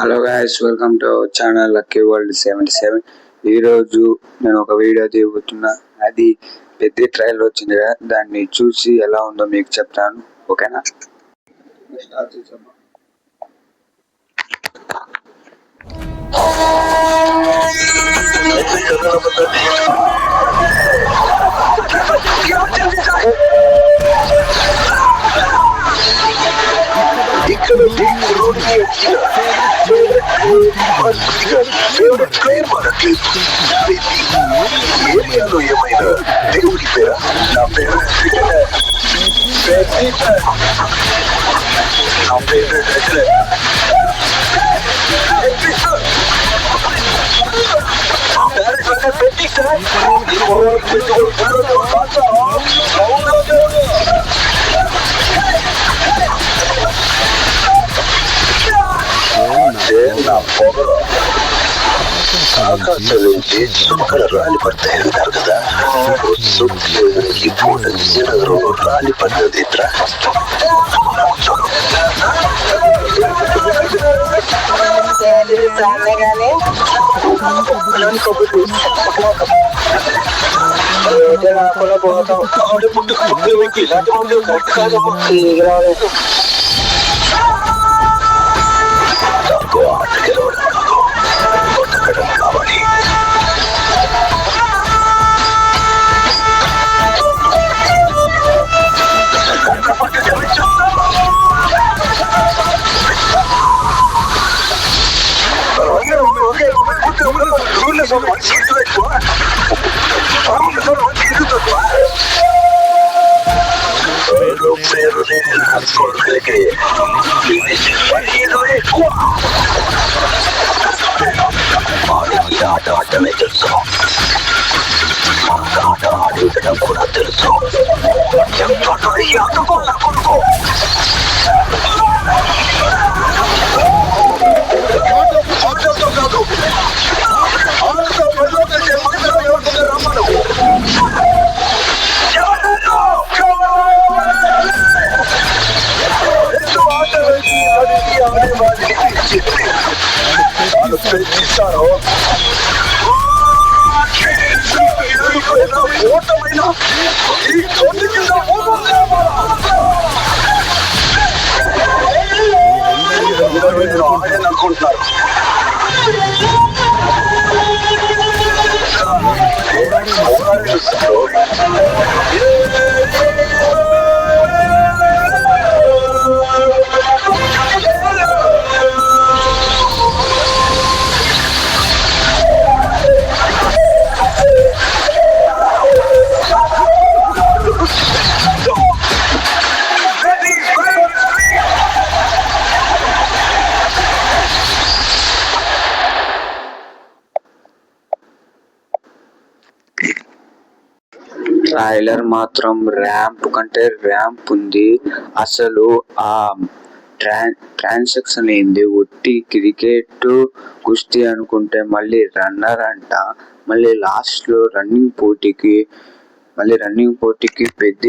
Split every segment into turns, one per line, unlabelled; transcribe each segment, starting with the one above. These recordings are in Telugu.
Hello guys, welcome to our channel lucky world 77. ఈరోజు నేను ఒక వీడియో దిగుతున్నా. అది పెద్ద ట్రైలర్ వచ్చింది కదా, దాన్ని చూసి ఎలా ఉందో మీకు చెప్తాను. ఓకేనా? స్టార్ట్ చేద్దాం. ఇక్కడ ఫేవరెట్ ప్లేయర్ మనట్లేదు. ఏరియాలో ఏమైనా దేవుడి పేరా? నా ఫేవరెట్ క్రికెటర్ నా ఫేవరెట్ రెజ్లర్ నా పొగరు ఆకాశం నుంచి చుక్కల రాలి పడతాయి అంటారు కదా. ఈ పూట విజయనగరంలో రాలి పడ్డది ఇట్లా. ఆట గెలవడం కొట్టడం కావాలి. ఆట ఆటమే తెలుసు, ఆట ఆడించడం కూడా తెలుసు. ఓటమైన ఈ చోటు కింద ఆయన అనుకుంటున్నారు. ట్రైలర్ మాత్రం ర్యాంప్ కంటే ర్యాంప్ ఉంది. అసలు ఆ ట్రాన్సాక్షన్ ఏంది? ఒట్టి క్రికెట్ కుస్తీ అనుకుంటే మళ్ళీ రన్నర్ అంట. మళ్ళీ లాస్ట్ లో రన్నింగ్ పోటీకి పెద్ద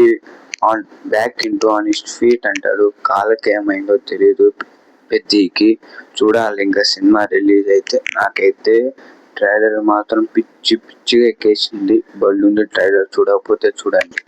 on back into on his feet అంటాడు. కాళ్ళకి ఏమైందో తెలియదు పెద్దకి. చూడాలి ఇంకా సినిమా రిలీజ్ అయితే. నాకైతే ట్రైలర్ మాత్రం పిచ్చిగా ఎక్కేసింది. బళ్ళుండి ట్రైలర్ చూడకపోతే చూడండి.